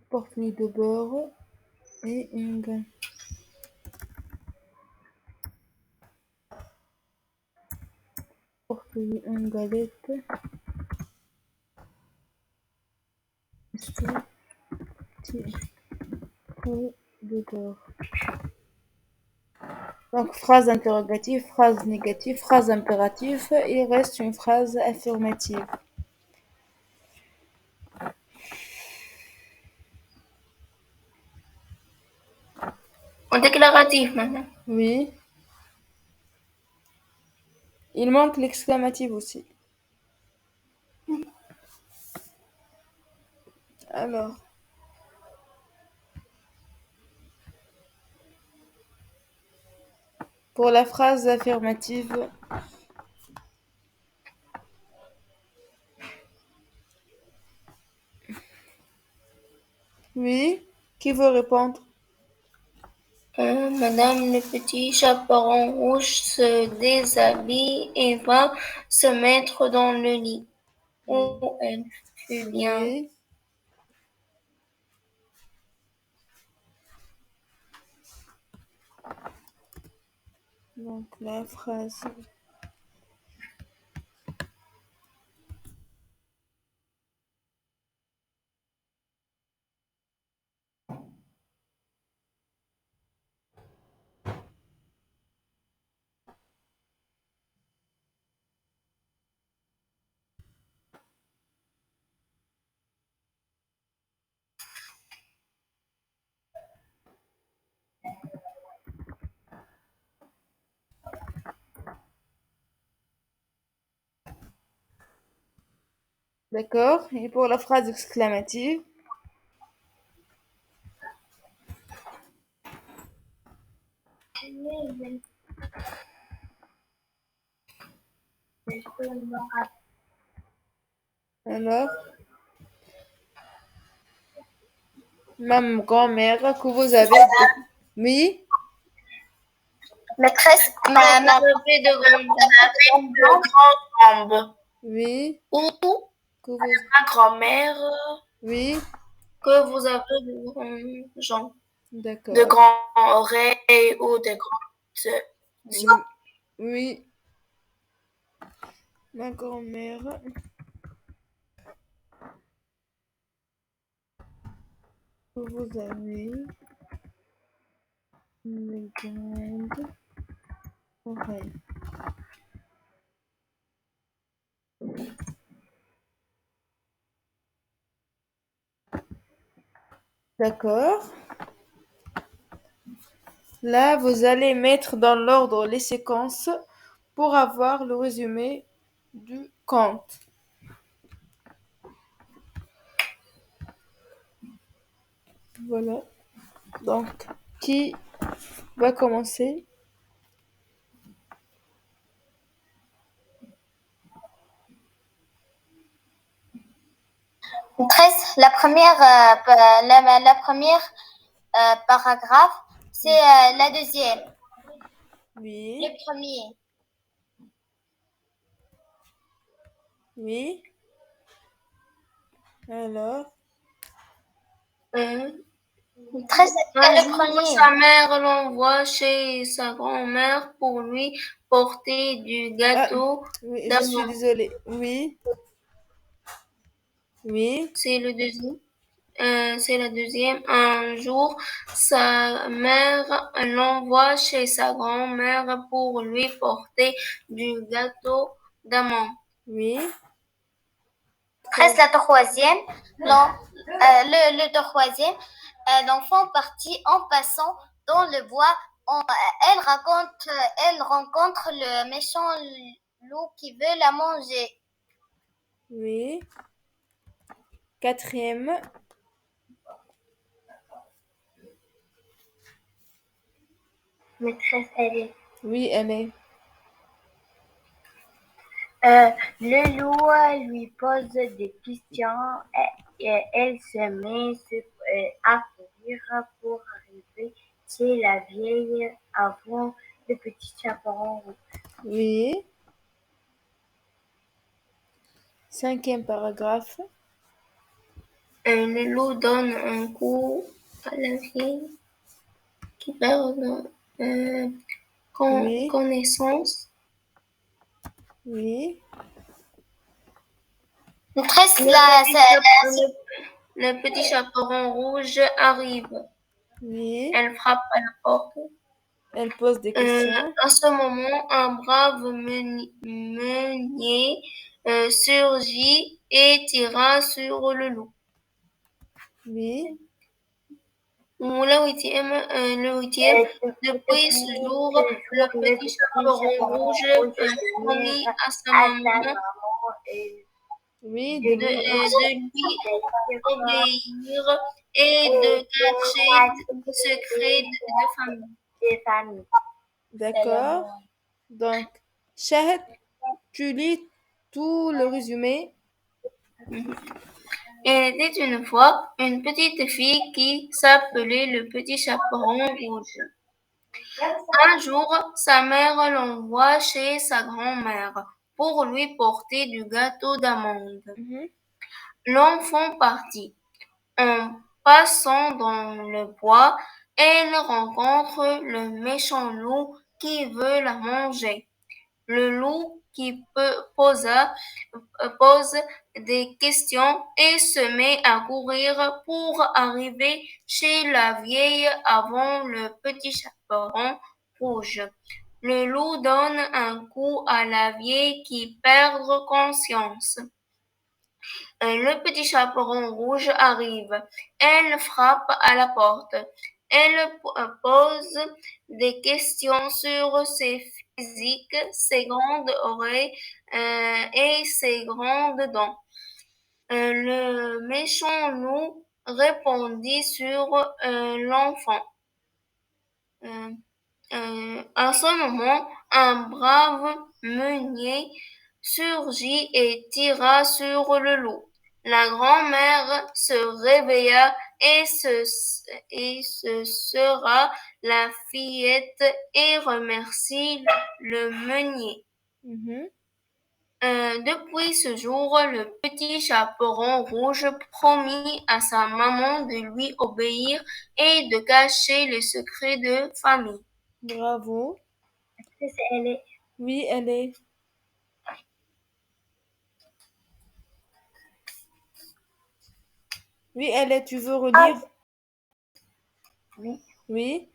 B: Porte-lui de beurre et une galette. Porte-lui une galette. Ce petit bout de beurre. Donc, phrase interrogative, phrase négative, phrase impérative. Il reste une phrase affirmative.
A: وديكلاراتيف مثلا.
B: Oui. Il manque l'exclamative aussi. Alors. Pour la phrase affirmative. Oui. Qui veut répondre?
A: Madame le petit chaperon rouge se déshabille et va se mettre dans le lit, où elle fut bien.
B: Oui. Donc la phrase. D'accord. Et pour la phrase exclamative. Alors, ma grand-mère, que vous avez... Oui,
D: Maîtresse,
A: Vous avez de grandes jambes.
B: oui,
A: Ou
B: que vous...
A: ma grand-mère,
B: Oui,
A: que vous avez de grandes jambes, de
B: d'accord.
A: grands oreilles ou de grandes yeux.
B: Oui, ma grand-mère. Que vous avez une grande oreille. D'accord. Là, vous allez mettre dans l'ordre les séquences pour avoir le résumé du conte. Voilà. Donc, qui va commencer?
D: maîtresse, la première, la première paragraphe, c'est la deuxième.
B: Oui,
D: Le premier.
B: oui. Alors,
D: Maîtresse,
A: Un
D: le
A: jour,
D: premier.
A: sa mère l'envoie chez sa grand-mère pour lui porter du gâteau
B: oui, je suis
A: d'amande.
B: désolée. Oui, oui,
A: C'est le deuxième. C'est la deuxième. Un jour, sa mère l'envoie chez sa grand-mère pour lui porter du gâteau d'amande.
B: oui.
D: Maîtresse, la troisième. Non, le troisième. L'enfant partit en passant dans le bois. Elle rencontre le méchant loup qui veut la manger.
B: Oui. Quatrième.
E: Maîtresse, elle est.
B: Oui, elle est.
E: Le loup lui pose des questions et elle se met à courir pour arriver chez la vieille avant le petit chaperon rouge.
B: Oui. Cinquième paragraphe.
A: Le loup donne un coup à la vieille qui perd
B: Oui.
A: connaissance.
B: Oui.
D: Maîtresse,
A: Le petit chaperon rouge arrive.
B: Oui.
A: Elle frappe à la porte.
B: Elle pose des questions.
A: À ce moment, un brave meunier surgit et tira sur le loup.
B: Oui.
A: Le huitième, depuis ce jour, le petit chaperon rouge promit à sa maman
B: Oui.
A: de lui obéir et de cacher le secret de famille.
B: D'accord. Donc, Shahid, tu lis tout le résumé.
A: Il était une fois une petite fille qui s'appelait le petit chaperon rouge. Un jour, sa mère l'envoie chez sa grand-mère pour lui porter du gâteau d'amande. L'enfant partit. En passant dans le bois, elle rencontre le méchant loup qui veut la manger. Le loup qui pose des questions et se met à courir pour arriver chez la vieille avant le petit chaperon rouge. Le loup donne un coup à la vieille qui perd conscience. Le petit chaperon rouge arrive. Elle frappe à la porte. Elle pose des questions sur ses physiques, ses grandes oreilles et ses grandes dents. Le méchant loup répondit sur l'enfant. À ce moment, un brave meunier surgit et tira sur le loup. La grand-mère se réveilla et se serra la fillette et remercie le meunier. Depuis ce jour, le petit chaperon rouge promit à sa maman de lui obéir et de cacher les secrets de famille.
B: Bravo.
D: Est-ce que elle est?
B: Oui, elle est. Oui, elle est. Tu veux relire?
D: Oui.
B: Oui.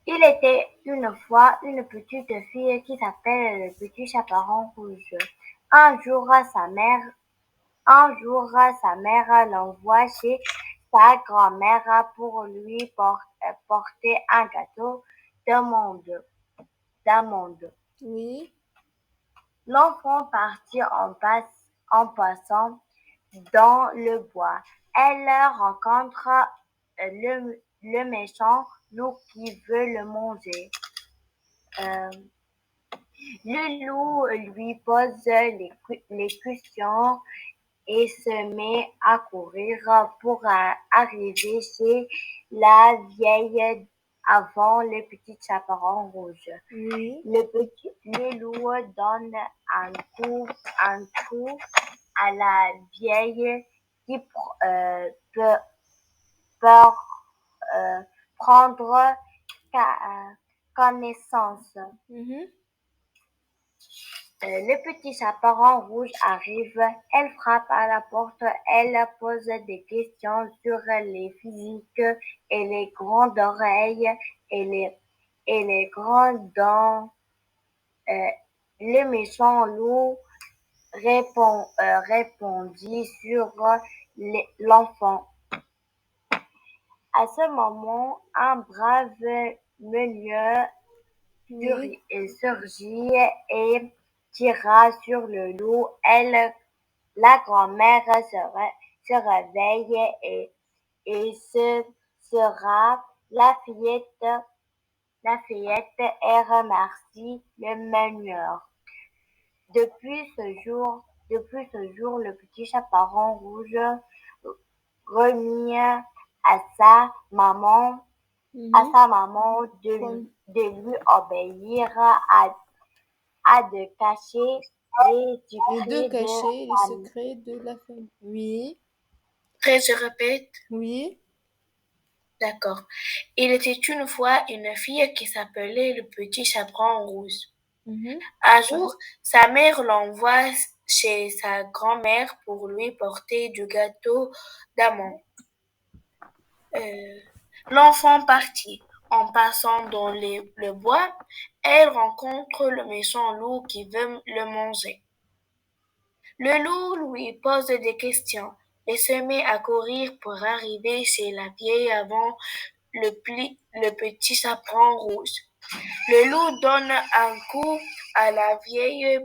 D: Il était une fois une petite fille qui s'appelle le petit chaperon rouge. Un jour, sa mère l'envoie chez sa grand-mère pour lui porter un gâteau d'amande.
B: Oui.
D: L'enfant partit en passant dans le bois. Elle rencontre le méchant loup qui veut le manger. Le loup lui pose les questions et se met à courir pour arriver chez la vieille avant le petit chaperon rouge.
B: Oui.
D: Le loup donne un coup à la vieille qui peut prendre connaissance. Le petit chaperon rouge arrive, elle frappe à la porte, elle pose des questions sur les physiques et les grandes oreilles et les grandes dents. Le méchant loup répondit sur l'enfant. À ce moment, un brave meunier surgit et tira sur le loup. La grand-mère se réveille et se sera la fillette et remercie le meunier. Depuis ce jour, le petit chaperon rouge remit à sa maman de lui obéir, de cacher
B: les secrets de la famille. Oui.
E: Après, je répète.
B: Oui.
E: D'accord. Il était une fois une fille qui s'appelait le petit chaperon rouge. Un jour, sa mère l'envoie chez sa grand-mère pour lui porter du gâteau d'amande. L'enfant partit. En passant dans le bois, elle rencontre le méchant loup qui veut le manger. Le loup lui pose des questions et se met à courir pour arriver chez la vieille avant le petit chaperon rouge. Le loup donne un coup à la vieille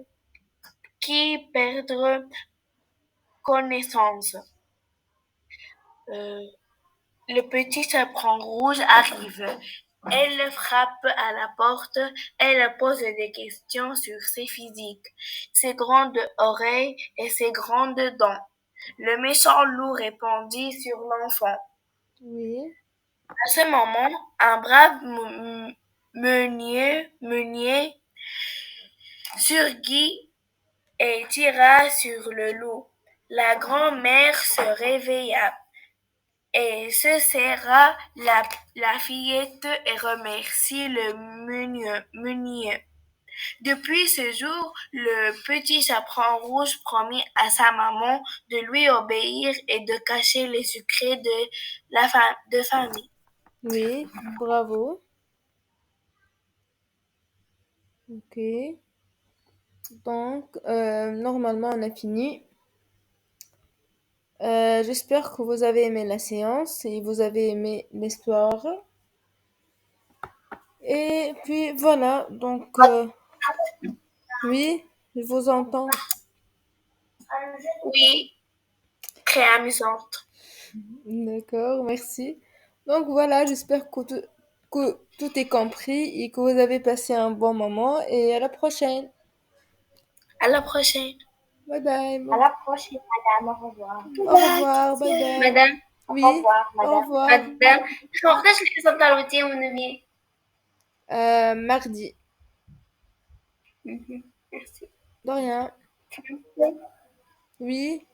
E: qui perd connaissance. Le petit chaperon rouge arrive. Elle frappe à la porte. Elle pose des questions sur ses physiques, ses grandes oreilles et ses grandes dents. Le méchant loup répondit sur l'enfant.
B: Oui.
E: À ce moment, un brave meunier surgit et tira sur le loup. La grand-mère se réveilla et se serra la fillette et remercie le meunier. Depuis ce jour, le petit chaperon rouge promit à sa maman de lui obéir et de cacher les secrets de famille.
B: Oui, bravo. Ok. Donc, normalement, on a fini. J'espère que vous avez aimé la séance et vous avez aimé l'histoire. Et puis voilà, donc oui, je vous entends.
E: Oui, très amusante.
B: D'accord, merci. Donc voilà, j'espère que que tout est compris et que vous avez passé un bon moment et à la prochaine.
A: À la prochaine.
B: Bye bye.
D: À la prochaine, madame. Au revoir.
B: Au revoir. Bye bye.
A: Madame,
B: Oui.
D: Au revoir,
B: Au
D: madame.
B: revoir.
A: madame, وقتاش الحصة نتاع الروتين ونبي؟
B: Mardi.
A: Merci.
B: De rien. Oui.